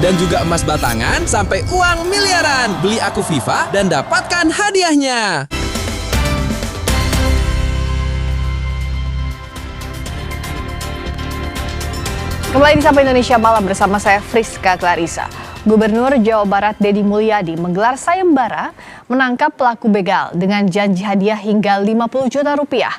Dan juga emas batangan sampai uang miliaran. Beli Aku Viva dan dapatkan hadiahnya. Kembali di Sapa Indonesia Malam bersama saya Friska Clarissa. Gubernur Jawa Barat Deddy Mulyadi menggelar sayembara menangkap pelaku begal dengan janji hadiah hingga 50 juta rupiah.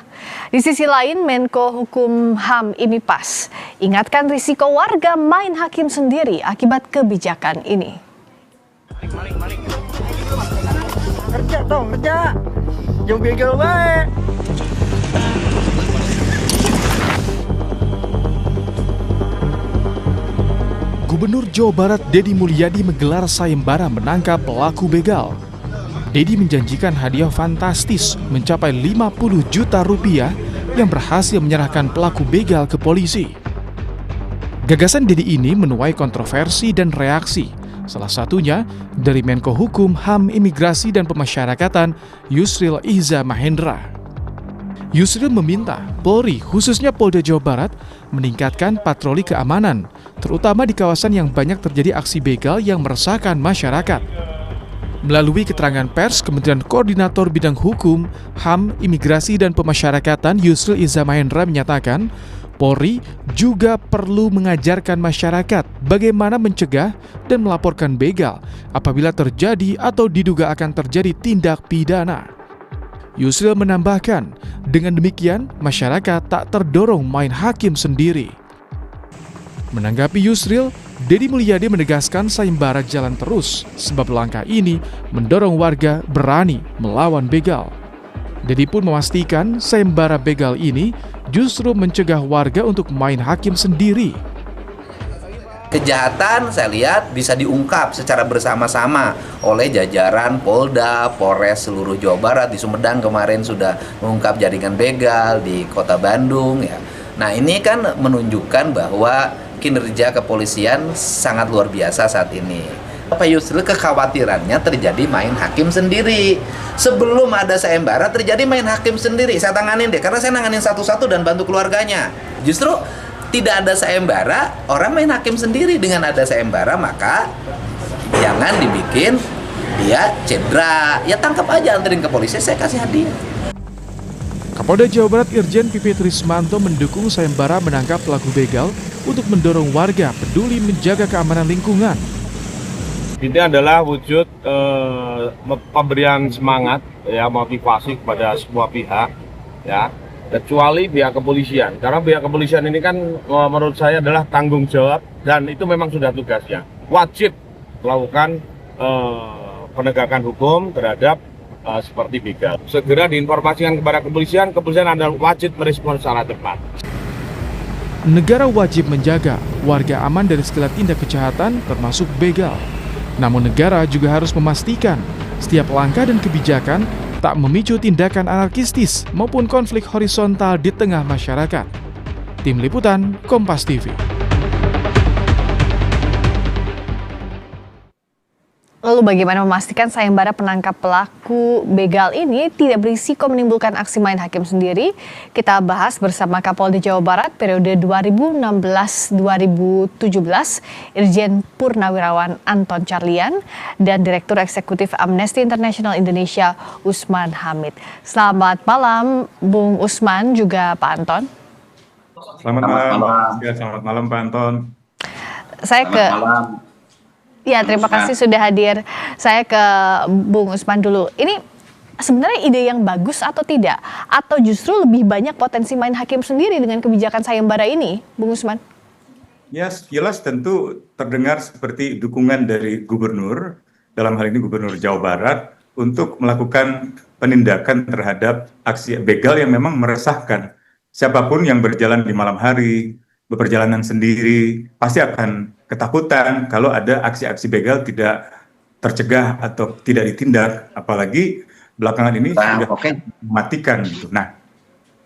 Di sisi lain, Menko Hukum HAM Imi Pas ingatkan risiko warga main hakim sendiri akibat kebijakan ini. Kerja dong, kerja. Jangan begal baik. Gubernur Jawa Barat Deddy Mulyadi menggelar sayembara menangkap pelaku begal. Deddy menjanjikan hadiah fantastis mencapai 50 juta rupiah yang berhasil menyerahkan pelaku begal ke polisi. Gagasan Deddy ini menuai kontroversi dan reaksi, salah satunya dari Menko Hukum HAM Imigrasi dan Pemasyarakatan Yusril Iza Mahendra. Yusril meminta Polri, khususnya Polda Jawa Barat, meningkatkan patroli keamanan, terutama di kawasan yang banyak terjadi aksi begal yang meresahkan masyarakat. Melalui keterangan pers, Kementerian Koordinator Bidang Hukum, HAM, Imigrasi dan Pemasyarakatan Yusril Iza Mahendra menyatakan, Polri juga perlu mengajarkan masyarakat bagaimana mencegah dan melaporkan begal apabila terjadi atau diduga akan terjadi tindak pidana. Yusril menambahkan, dengan demikian masyarakat tak terdorong main hakim sendiri. Menanggapi Yusril, Deddy Mulyadi menegaskan sayembara jalan terus sebab langkah ini mendorong warga berani melawan begal. Deddy pun memastikan sayembara begal ini justru mencegah warga untuk main hakim sendiri. Kejahatan saya lihat bisa diungkap secara bersama-sama oleh jajaran Polda, Polres seluruh Jawa Barat. Di Sumedang kemarin sudah mengungkap jaringan begal, di Kota Bandung ya. Nah, ini kan menunjukkan bahwa kinerja kepolisian sangat luar biasa saat ini. Pak Yusril kekhawatirannya terjadi main hakim sendiri. Sebelum ada sayembara terjadi main hakim sendiri. Saya tanganin deh, karena saya nanganin satu-satu dan bantu keluarganya. Justru tidak ada sayembara, orang main hakim sendiri. Dengan ada sayembara, maka jangan dibikin dia cedera. Ya tangkap aja, anterin ke polisi, saya kasih hadiah. Kapolda Jawa Barat Irjen Pipit Rismanto mendukung sayembara menangkap pelaku begal untuk mendorong warga peduli menjaga keamanan lingkungan. Ini adalah wujud pemberian semangat, ya, motivasi kepada semua pihak, ya, kecuali pihak kepolisian. Karena pihak kepolisian ini kan menurut saya adalah tanggung jawab dan itu memang sudah tugasnya. Wajib melakukan penegakan hukum terhadap seperti begal. Segera diinformasikan kepada kepolisian, kepolisian adalah wajib merespons secara cepat. Negara wajib menjaga warga aman dari segala tindak kejahatan termasuk begal. Namun negara juga harus memastikan setiap langkah dan kebijakan tak memicu tindakan anarkistis maupun konflik horizontal di tengah masyarakat. Tim Liputan, Kompas TV. Lalu bagaimana memastikan sayembara penangkap pelaku begal ini tidak berisiko menimbulkan aksi main hakim sendiri? Kita bahas bersama Kapolda Jawa Barat periode 2016-2017, Irjen Purnawirawan Anton Carlian, dan Direktur Eksekutif Amnesty International Indonesia, Usman Hamid. Selamat malam, Bung Usman, juga Pak Anton. Selamat malam. Ya, selamat malam Pak Anton. Ya, terima kasih sudah hadir. Saya ke Bung Usman dulu. Ini sebenarnya ide yang bagus atau tidak? Atau justru lebih banyak potensi main hakim sendiri dengan kebijakan sayembara ini, Bung Usman? Ya, jelas tentu terdengar seperti dukungan dari gubernur, dalam hal ini Gubernur Jawa Barat, untuk melakukan penindakan terhadap aksi begal yang memang meresahkan. Siapapun yang berjalan di malam hari, berperjalanan sendiri, pasti akan ketakutan kalau ada aksi-aksi begal tidak tercegah atau tidak ditindak, apalagi belakangan ini sudah mematikan gitu. Nah,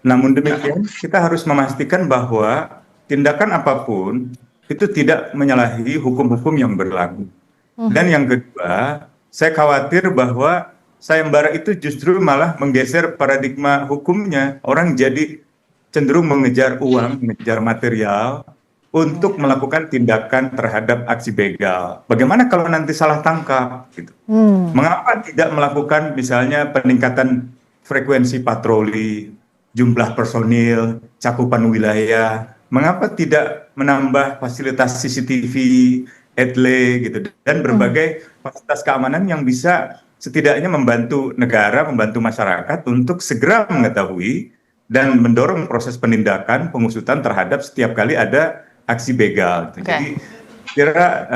namun demikian kita harus memastikan bahwa tindakan apapun itu tidak menyalahi hukum-hukum yang berlaku. Dan yang kedua, saya khawatir bahwa sayembara itu justru malah menggeser paradigma hukumnya. Orang jadi cenderung mengejar uang, mengejar material, untuk melakukan tindakan terhadap aksi begal. Bagaimana kalau nanti salah tangkap? Gitu. Mengapa tidak melakukan misalnya peningkatan frekuensi patroli, jumlah personil, cakupan wilayah? Mengapa tidak menambah fasilitas CCTV, etle, gitu, dan berbagai fasilitas keamanan yang bisa setidaknya membantu negara, membantu masyarakat untuk segera mengetahui dan mendorong proses penindakan, pengusutan terhadap setiap kali ada aksi begal. Jadi kira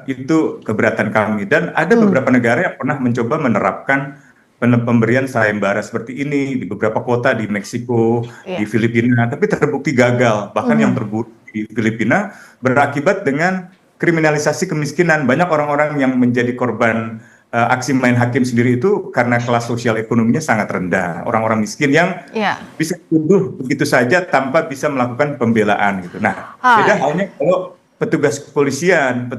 itu keberatan kami, dan ada beberapa negara yang pernah mencoba menerapkan pemberian sayembara seperti ini di beberapa kota di Meksiko, di Filipina, tapi terbukti gagal. Bahkan yang terburuk di Filipina berakibat dengan kriminalisasi kemiskinan. Banyak orang-orang yang menjadi korban aksi main hakim sendiri itu karena kelas sosial ekonominya sangat rendah, orang-orang miskin yang bisa dituduh begitu saja tanpa bisa melakukan pembelaan gitu. Nah, beda halnya kalau petugas kepolisian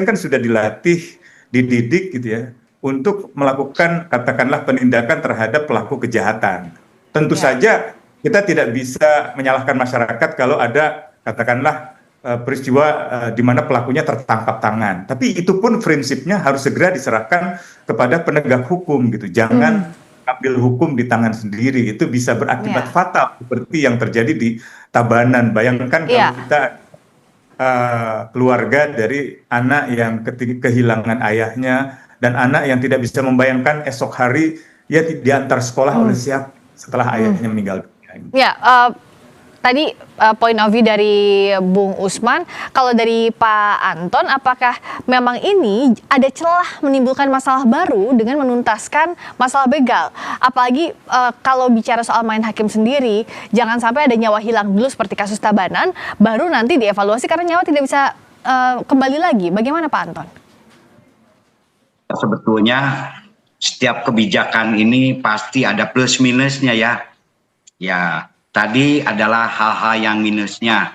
kan sudah dilatih, dididik gitu ya, untuk melakukan katakanlah penindakan terhadap pelaku kejahatan. Tentu saja kita tidak bisa menyalahkan masyarakat kalau ada katakanlah peristiwa di mana pelakunya tertangkap tangan. Tapi itu pun prinsipnya harus segera diserahkan kepada penegak hukum gitu. Jangan ambil hukum di tangan sendiri. Itu bisa berakibat fatal seperti yang terjadi di Tabanan. Bayangkan kalau kita keluarga dari anak yang kehilangan ayahnya dan anak yang tidak bisa membayangkan esok hari ya diantar sekolah oleh siapa setelah ayahnya meninggal dunia. Tadi point of view dari Bung Usman, kalau dari Pak Anton, apakah memang ini ada celah menimbulkan masalah baru dengan menuntaskan masalah begal? Apalagi kalau bicara soal main hakim sendiri, jangan sampai ada nyawa hilang dulu seperti kasus Tabanan, baru nanti dievaluasi karena nyawa tidak bisa kembali lagi. Bagaimana Pak Anton? Sebetulnya setiap kebijakan ini pasti ada plus minusnya ya. Tadi adalah hal-hal yang minusnya,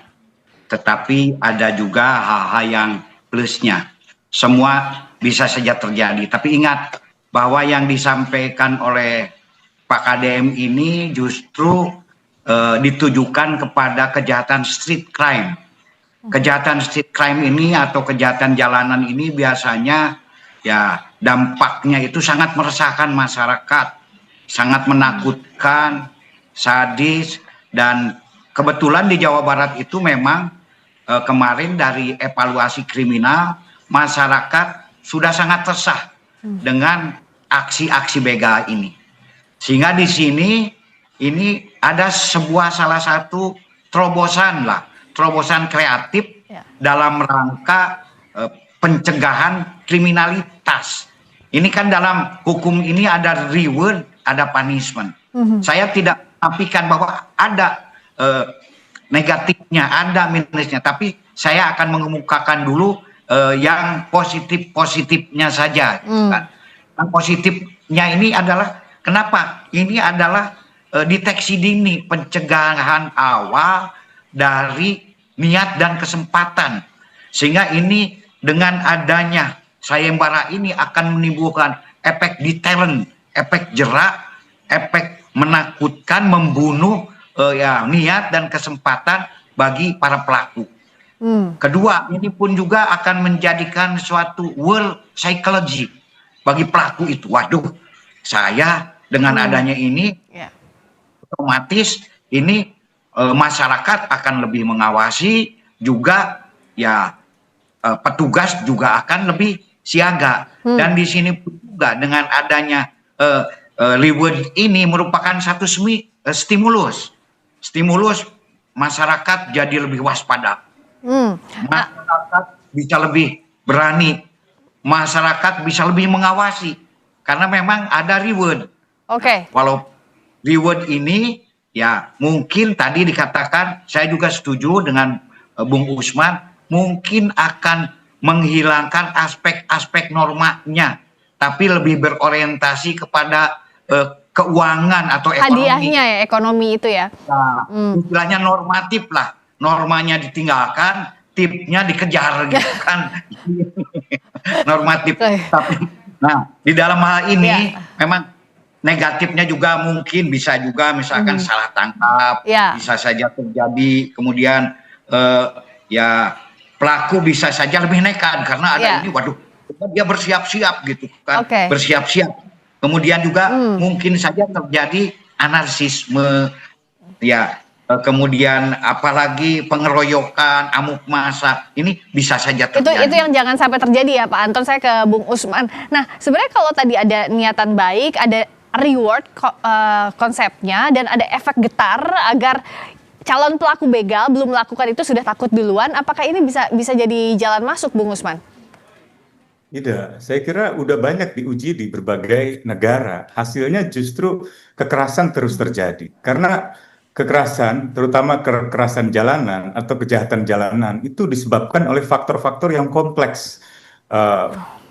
tetapi ada juga hal-hal yang plusnya. Semua bisa saja terjadi, tapi ingat bahwa yang disampaikan oleh Pak KDM ini justru ditujukan kepada kejahatan street crime. Kejahatan street crime ini atau kejahatan jalanan ini biasanya ya dampaknya itu sangat meresahkan masyarakat, sangat menakutkan, sadis. Dan kebetulan di Jawa Barat itu memang kemarin dari evaluasi kriminal, masyarakat sudah sangat resah dengan aksi-aksi begal ini. Sehingga di sini ini ada salah satu terobosan kreatif dalam rangka pencegahan kriminalitas. Ini kan dalam hukum ini ada reward, ada punishment. Saya tidak menafikan bahwa ada negatifnya, ada minusnya, tapi saya akan mengemukakan dulu yang positifnya saja. Kan? Yang positifnya ini adalah kenapa? Ini adalah deteksi dini, pencegahan awal dari niat dan kesempatan, sehingga ini dengan adanya sayembara ini akan menimbulkan efek deterrent, efek jerak, efek menakutkan, membunuh niat dan kesempatan bagi para pelaku. Kedua, ini pun juga akan menjadikan suatu world psychology bagi pelaku itu. Waduh, saya dengan adanya ini otomatis ini masyarakat akan lebih mengawasi, juga ya petugas juga akan lebih siaga. Dan di sini pun juga dengan adanya reward ini merupakan satu stimulus masyarakat jadi lebih waspada, masyarakat bisa lebih berani, masyarakat bisa lebih mengawasi karena memang ada reward. Walau reward ini ya mungkin tadi dikatakan, saya juga setuju dengan Bung Usman, mungkin akan menghilangkan aspek-aspek normanya, tapi lebih berorientasi kepada keuangan atau ekonomi. Hadiahnya ya, ekonomi itu ya. Nah, istilahnya normatif lah. Normanya ditinggalkan, tipnya dikejar gitu kan. Normatif. Tapi, nah, di dalam hal ini memang negatifnya juga mungkin bisa juga misalkan salah tangkap, bisa saja terjadi. Kemudian ya pelaku bisa saja lebih nekat karena ada Ya. ini, waduh, dia bersiap-siap gitu kan, Oke. bersiap-siap. Kemudian juga mungkin saja terjadi anarkisme, ya, kemudian apalagi pengeroyokan, amuk masa, ini bisa saja terjadi. Itu yang jangan sampai terjadi ya Pak Anton. Saya ke Bung Usman. Nah sebenarnya kalau tadi ada niatan baik, ada reward konsepnya dan ada efek getar agar calon pelaku begal belum melakukan itu sudah takut duluan. Apakah ini bisa jadi jalan masuk Bung Usman? Tidak, saya kira udah banyak diuji di berbagai negara. Hasilnya justru kekerasan terus terjadi. Karena kekerasan, terutama kekerasan jalanan atau kejahatan jalanan, itu disebabkan oleh faktor-faktor yang kompleks.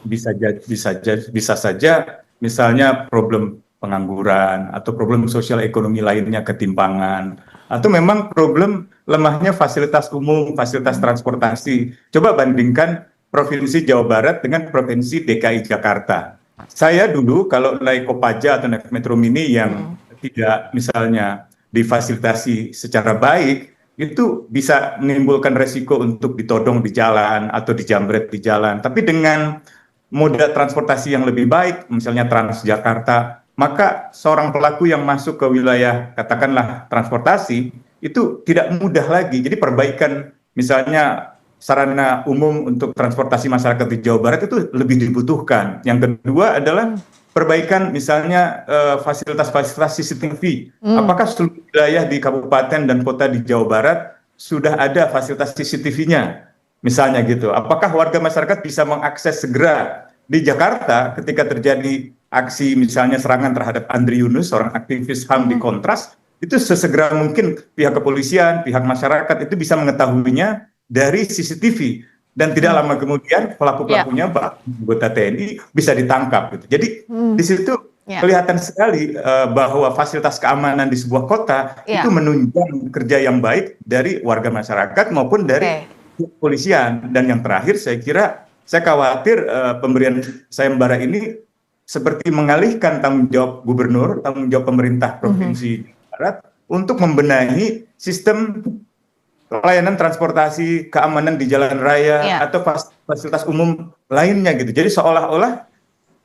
Bisa saja, misalnya problem pengangguran atau problem sosial ekonomi lainnya, ketimpangan, atau memang problem lemahnya fasilitas umum, fasilitas transportasi. Coba bandingkan Provinsi Jawa Barat dengan Provinsi DKI Jakarta. Saya dulu kalau naik Kopaja atau naik Metro Mini yang tidak misalnya difasilitasi secara baik, itu bisa menimbulkan resiko untuk ditodong di jalan atau dijambret di jalan. Tapi dengan moda transportasi yang lebih baik, misalnya Transjakarta, maka seorang pelaku yang masuk ke wilayah katakanlah transportasi itu tidak mudah lagi. Jadi perbaikan misalnya sarana umum untuk transportasi masyarakat di Jawa Barat itu lebih dibutuhkan. Yang kedua adalah perbaikan misalnya fasilitas-fasilitas CCTV. Apakah seluruh wilayah di kabupaten dan kota di Jawa Barat sudah ada fasilitas CCTV-nya? Misalnya gitu. Apakah warga masyarakat bisa mengakses segera di Jakarta ketika terjadi aksi misalnya serangan terhadap Andri Yunus, seorang aktivis HAM di Kontras, itu sesegera mungkin pihak kepolisian, pihak masyarakat itu bisa mengetahuinya dari CCTV. Dan tidak lama kemudian pelaku-pelakunya, anggota TNI, bisa ditangkap. Gitu. Jadi di situ kelihatan sekali bahwa fasilitas keamanan di sebuah kota itu menunjang kerja yang baik dari warga masyarakat maupun dari kepolisian. Dan yang terakhir saya kira, saya khawatir pemberian sayembara ini seperti mengalihkan tanggung jawab gubernur, tanggung jawab pemerintah Provinsi Barat untuk membenahi sistem pelayanan transportasi, keamanan di jalan raya, atau fasilitas umum lainnya gitu. Jadi seolah-olah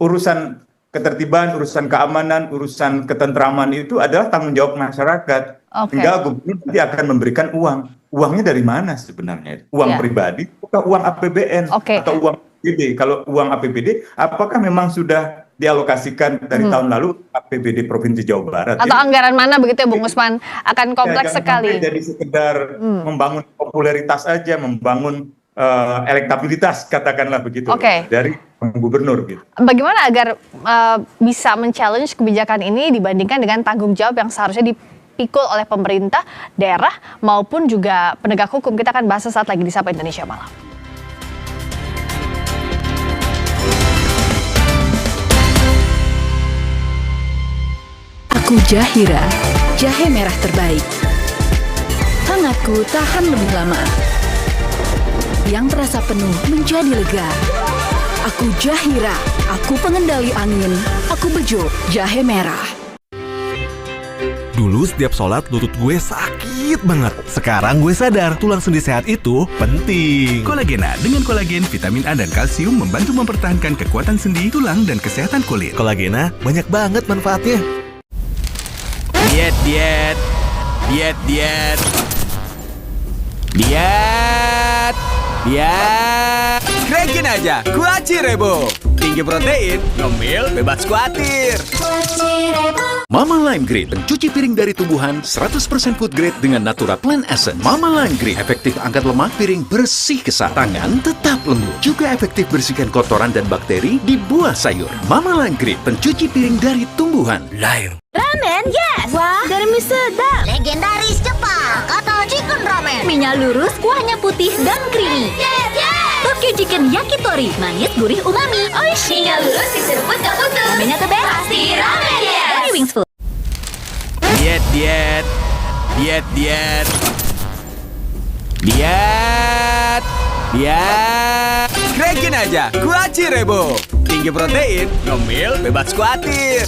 urusan ketertiban, urusan keamanan, urusan ketentraman itu adalah tanggung jawab masyarakat. Hingga gubernur nanti akan memberikan uang. Uangnya dari mana sebenarnya? Uang pribadi atau uang APBN atau uang APBD? Kalau uang APBD, apakah memang sudah dialokasikan dari tahun lalu APBD Provinsi Jawa Barat? Atau anggaran mana begitu ya Bung Usman? Akan kompleks sekali. Jadi sekedar membangun popularitas aja, membangun elektabilitas katakanlah begitu dari gubernur gitu. Bagaimana agar bisa men-challenge kebijakan ini dibandingkan dengan tanggung jawab yang seharusnya dipikul oleh pemerintah, daerah maupun juga penegak hukum? Kita akan bahas sesaat lagi di Sapa Indonesia Malam. Aku Jahira, jahe merah terbaik. Hangatku tahan lebih lama. Yang terasa penuh menjadi lega. Aku Jahira, aku pengendali angin, aku bejo, jahe merah. Dulu setiap sholat lutut gue sakit banget. Sekarang gue sadar tulang sendi sehat itu penting. Kolagena dengan kolagen, vitamin A dan kalsium membantu mempertahankan kekuatan sendi, tulang, dan kesehatan kulit. Kolagena banyak banget manfaatnya. Diet. Krekin aja, Kuaci Rebo. Tinggi protein, ngemil, bebas khawatir. Mama Lime Green, pencuci piring dari tumbuhan 100% food grade dengan Natura Plant Essence. Mama Lime Green, efektif angkat lemak piring bersih kesat. Tangan tetap lembut. Juga efektif bersihkan kotoran dan bakteri di buah sayur. Mama Lime Green, pencuci piring dari tumbuhan. Lime. Ramen, yes! Wah, garamnya sedap. Legendaris Jepang, kata chicken ramen. Minyak lurus, kuahnya putih dan creamy. Yes, yes! Tokyo Chicken Yakitori, manis, gurih, umami. Oishi. Minyak lurus diseruput ke putu. Ramennya the best. Pasti ramen, yes! Dari Wings Food. Diet. Krekin aja, Kuaci Rebo. tinggi protein, ngemil bebas khawatir.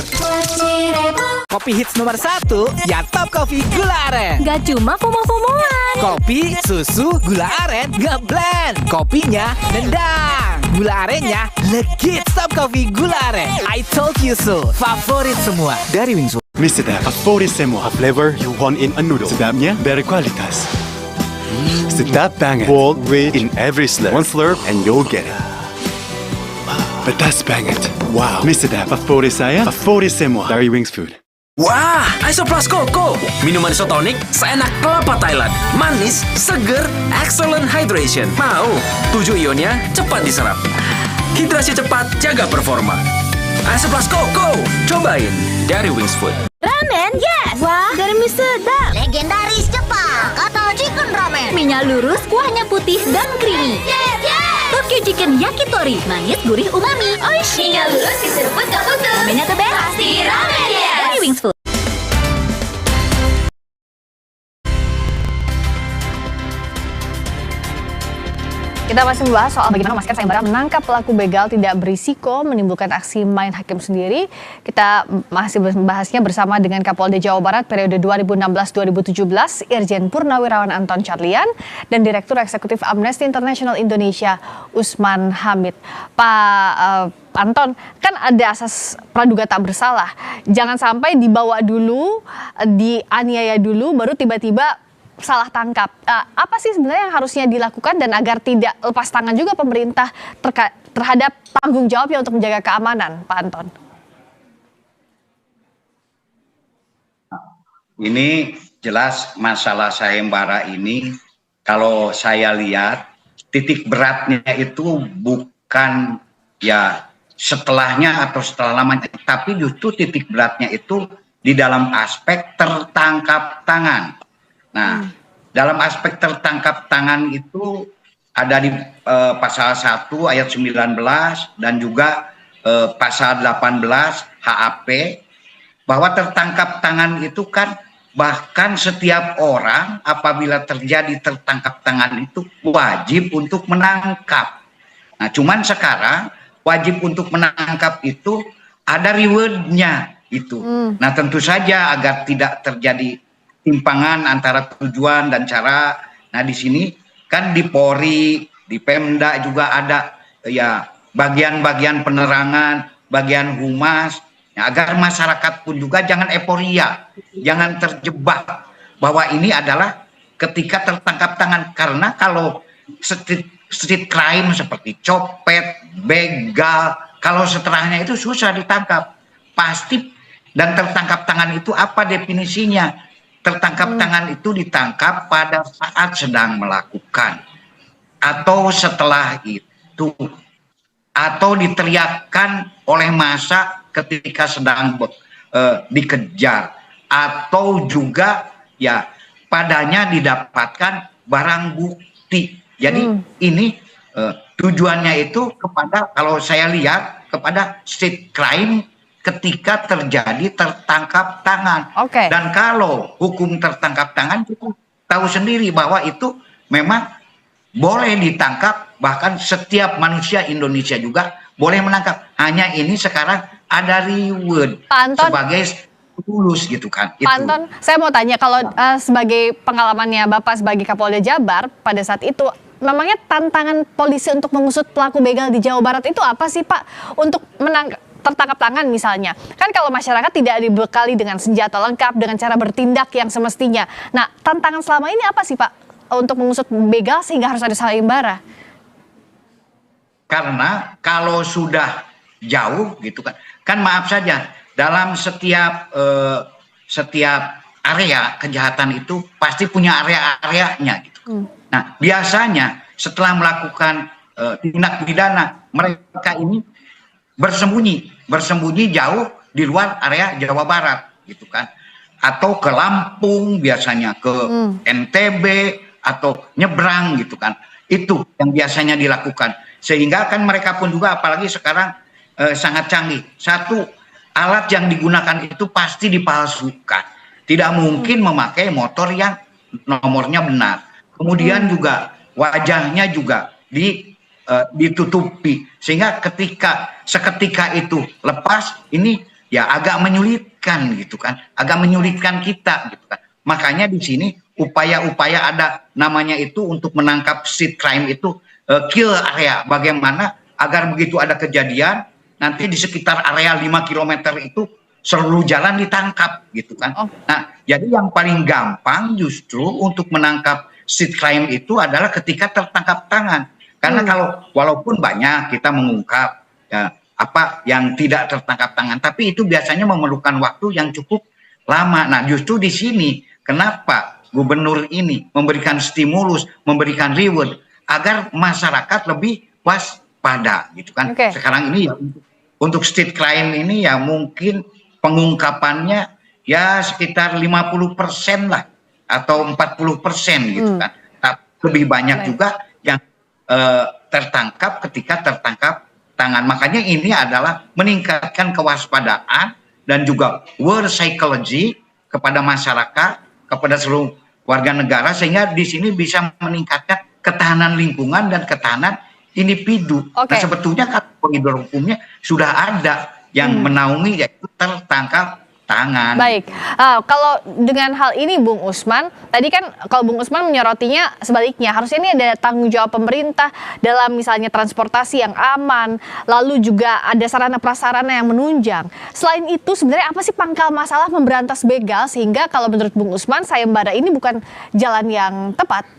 Kopi hits nomor 1, ya Top Coffee Gula Aren. Gak cuma FOMO-FOMOan. Kopi, susu, gula aren, ngeblend. Kopinya nendang. Gula arennya legit. Top Coffee Gula Aren. I told you so. Favorit semua dari Wingsu. Mr. Dap, favorit semua flavor you want in a noodle. Sedapnya berkualitas. Sedap banget. Bold with in every slurp. One slurp and you'll get it. Pedas banget. Wow. Mr. Dap, favorit saya, favorit semua dari Wings Food. Wah, Isoplas Coco. Minuman isotonik seenak kelapa Thailand. Manis, seger, excellent hydration. Mau? 7 ionnya cepat diserap. Hidrasi cepat, jaga performa. Isoplas Coco. Cobain dari Wings Food. Ramen, yes! Wah, dari mie sedap. Legendaris Jepang atau chicken ramen. Minyak lurus, kuahnya putih dan creamy. Yes, yes! Tokyo Chicken Yakitori, manis, gurih, umami. Oishi. Minyak lurus diseruput gak putus. Ramennya the best. Pasti ramen, yes! Dari Wings Food. Kita masih membahas soal bagaimana memastikan sayembara menangkap pelaku begal tidak berisiko menimbulkan aksi main hakim sendiri. Kita masih membahasnya bersama dengan Kapolda Jawa Barat periode 2016-2017, Irjen Purnawirawan Anton Carlian, dan Direktur Eksekutif Amnesty International Indonesia, Usman Hamid. Pak Anton, kan ada asas praduga tak bersalah. Jangan sampai dibawa dulu, dianiaya dulu, baru tiba-tiba salah tangkap. Apa sih sebenarnya yang harusnya dilakukan dan agar tidak lepas tangan juga pemerintah terhadap tanggung jawabnya untuk menjaga keamanan, Pak Anton? Ini jelas masalah sayembara ini, kalau saya lihat titik beratnya itu bukan ya setelahnya atau setelah lamanya, tapi justru titik beratnya itu di dalam aspek tertangkap tangan. Nah, dalam aspek tertangkap tangan itu ada di pasal 1 ayat 19 dan juga pasal 18 HAP, bahwa tertangkap tangan itu kan bahkan setiap orang apabila terjadi tertangkap tangan itu wajib untuk menangkap. Nah, cuman sekarang wajib untuk menangkap itu ada rewardnya itu. Nah, tentu saja agar tidak terjadi timpangan antara tujuan dan cara. Nah, di sini kan di Polri, di Pemda juga ada ya bagian-bagian penerangan, bagian humas, ya, agar masyarakat pun juga jangan euforia, jangan terjebak bahwa ini adalah ketika tertangkap tangan. Karena kalau street crime seperti copet, begal, kalau setelahnya itu susah ditangkap pasti. Dan tertangkap tangan itu apa definisinya? Tertangkap tangan itu ditangkap pada saat sedang melakukan, atau setelah itu, atau diteriakkan oleh massa ketika sedang dikejar, atau juga ya padanya didapatkan barang bukti. Jadi ini tujuannya itu kepada, kalau saya lihat, kepada street crime ketika terjadi tertangkap tangan. Dan kalau hukum tertangkap tangan, kita tahu sendiri bahwa itu memang boleh ditangkap, bahkan setiap manusia Indonesia juga boleh menangkap. Hanya ini sekarang ada reward sebagai tulus gitu kan. Pak Anton, saya mau tanya, kalau sebagai pengalamannya Bapak sebagai Kapolda Jabar pada saat itu, memangnya tantangan polisi untuk mengusut pelaku begal di Jawa Barat itu apa sih, Pak? Untuk tertangkap tangan misalnya. Kan kalau masyarakat tidak dibekali dengan senjata lengkap, dengan cara bertindak yang semestinya. Nah, tantangan selama ini apa sih, Pak, untuk mengusut begal sehingga harus ada sayembara? Karena kalau sudah jauh gitu kan maaf saja, dalam setiap area kejahatan itu pasti punya area-areanya gitu. Nah, biasanya setelah melakukan tindak pidana, mereka ini bersembunyi jauh di luar area Jawa Barat gitu kan, atau ke Lampung, biasanya ke NTB, atau nyebrang gitu kan. Itu yang biasanya dilakukan, sehingga kan mereka pun juga apalagi sekarang sangat canggih. Satu, alat yang digunakan itu pasti dipalsukan, tidak mungkin memakai motor yang nomornya benar. Kemudian juga wajahnya juga ditutupi, sehingga seketika itu lepas, ini ya agak menyulitkan gitu kan, agak menyulitkan kita gitu kan. Makanya di sini upaya-upaya ada namanya itu untuk menangkap street crime itu kill area, bagaimana agar begitu ada kejadian nanti di sekitar area 5 km itu seluruh jalan ditangkap gitu kan. Nah, jadi yang paling gampang justru untuk menangkap street crime itu adalah ketika tertangkap tangan. Karena kalau walaupun banyak kita mengungkap ya, apa yang tidak tertangkap tangan, tapi itu biasanya memerlukan waktu yang cukup lama. Nah, justru di sini kenapa gubernur ini memberikan stimulus, memberikan reward agar masyarakat lebih waspada gitu kan. Sekarang ini ya, untuk street crime ini ya mungkin pengungkapannya ya sekitar 50% lah atau 40% gitu kan. Tapi lebih banyak juga yang tertangkap ketika tertangkap tangan. Makanya ini adalah meningkatkan kewaspadaan dan juga war psychology kepada masyarakat, kepada seluruh warga negara, sehingga di sini bisa meningkatkan ketahanan lingkungan dan ketahanan individu. Nah, sebetulnya kan koridor hukumnya sudah ada yang menaungi, yaitu tertangkap tangan. Baik, kalau dengan hal ini Bung Usman, tadi kan kalau Bung Usman menyorotinya sebaliknya, harusnya ini ada tanggung jawab pemerintah dalam misalnya transportasi yang aman, lalu juga ada sarana prasarana yang menunjang. Selain itu sebenarnya apa sih pangkal masalah memberantas begal sehingga kalau menurut Bung Usman sayembara ini bukan jalan yang tepat?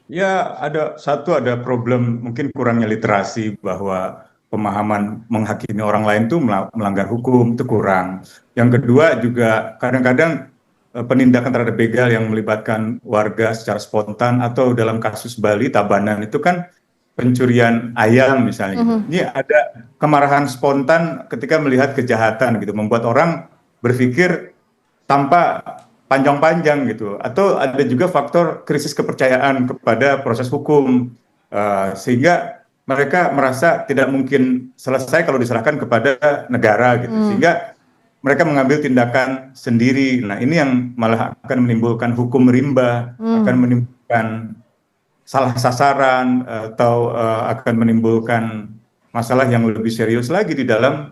Ya, ada problem mungkin kurangnya literasi bahwa pemahaman menghakimi orang lain itu melanggar hukum itu kurang. Yang kedua juga kadang-kadang penindakan terhadap begal yang melibatkan warga secara spontan atau dalam kasus Bali Tabanan itu kan pencurian ayam misalnya. Gitu. Ini ada kemarahan spontan ketika melihat kejahatan gitu, membuat orang berpikir tanpa panjang-panjang gitu. Atau ada juga faktor krisis kepercayaan kepada proses hukum sehingga mereka merasa tidak mungkin selesai kalau diserahkan kepada negara gitu, sehingga mereka mengambil tindakan sendiri. Nah, ini yang malah akan menimbulkan hukum rimba, akan menimbulkan salah sasaran atau akan menimbulkan masalah yang lebih serius lagi di dalam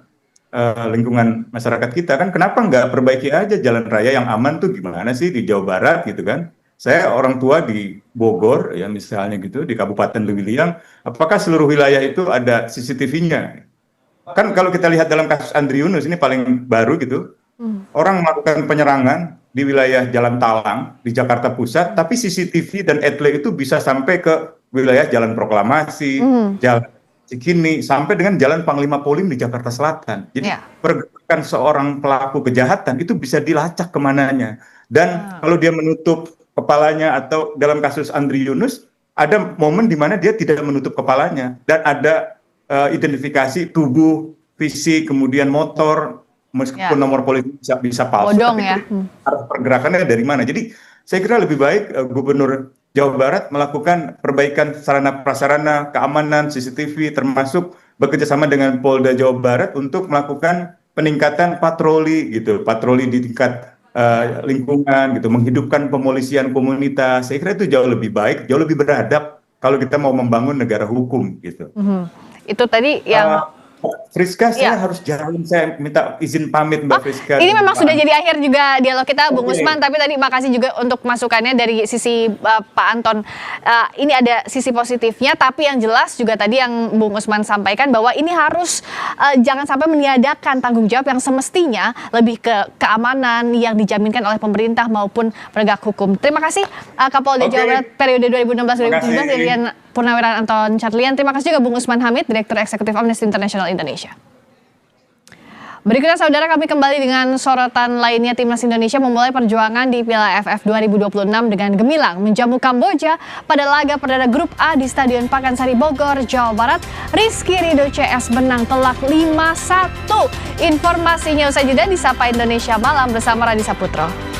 lingkungan masyarakat kita. Kan kenapa nggak perbaiki aja jalan raya yang aman tuh gimana sih di Jawa Barat gitu kan? Saya orang tua di Bogor, ya misalnya gitu, di Kabupaten Lewiliang, apakah seluruh wilayah itu ada CCTV-nya? Kan kalau kita lihat dalam kasus Andri Yunus, ini paling baru gitu, orang melakukan penyerangan di wilayah Jalan Talang, di Jakarta Pusat, tapi CCTV dan etle itu bisa sampai ke wilayah Jalan Proklamasi, Jalan Cikini, sampai dengan Jalan Panglima Polim di Jakarta Selatan. Jadi pergerakan seorang pelaku kejahatan itu bisa dilacak kemananya. Dan kalau dia menutup kepalanya atau dalam kasus Andri Yunus ada momen di mana dia tidak menutup kepalanya dan ada identifikasi tubuh, fisik, kemudian motor, meskipun nomor polisi bisa palsu, bodong, tapi ya. pergerakannya dari mana. Jadi saya kira lebih baik Gubernur Jawa Barat melakukan perbaikan sarana prasarana, keamanan, CCTV, termasuk bekerja sama dengan Polda Jawa Barat untuk melakukan peningkatan patroli gitu, patroli di tingkat lingkungan gitu, menghidupkan pemolisian komunitas. Saya kira itu jauh lebih baik, jauh lebih beradab kalau kita mau membangun negara hukum gitu. Itu tadi yang Friska, saya harus jalan, saya minta izin pamit Mbak Friska. Ini memang sudah jadi akhir juga dialog kita Bung Usman, tapi tadi makasih juga untuk masukannya dari sisi Pak Anton. Ini ada sisi positifnya, tapi yang jelas juga tadi yang Bung Usman sampaikan bahwa ini harus jangan sampai meniadakan tanggung jawab yang semestinya lebih ke keamanan yang dijaminkan oleh pemerintah maupun penegak hukum. Terima kasih Kapolda Jawa Barat periode 2016-2017 Irjen Purnawirawan Anton Carlyan. Terima kasih juga Bung Usman Hamid, Direktur Eksekutif Amnesty International Indonesia. Berikutnya saudara, kami kembali dengan sorotan lainnya. Timnas Indonesia memulai perjuangan di Piala AFF 2026 dengan gemilang menjamu Kamboja pada laga perdana grup A di Stadion Pakansari Bogor, Jawa Barat. Rizky Ridho CS menang telak 5-1. Informasinya usai jeda di Sapa Indonesia Malam bersama Radisa Putro.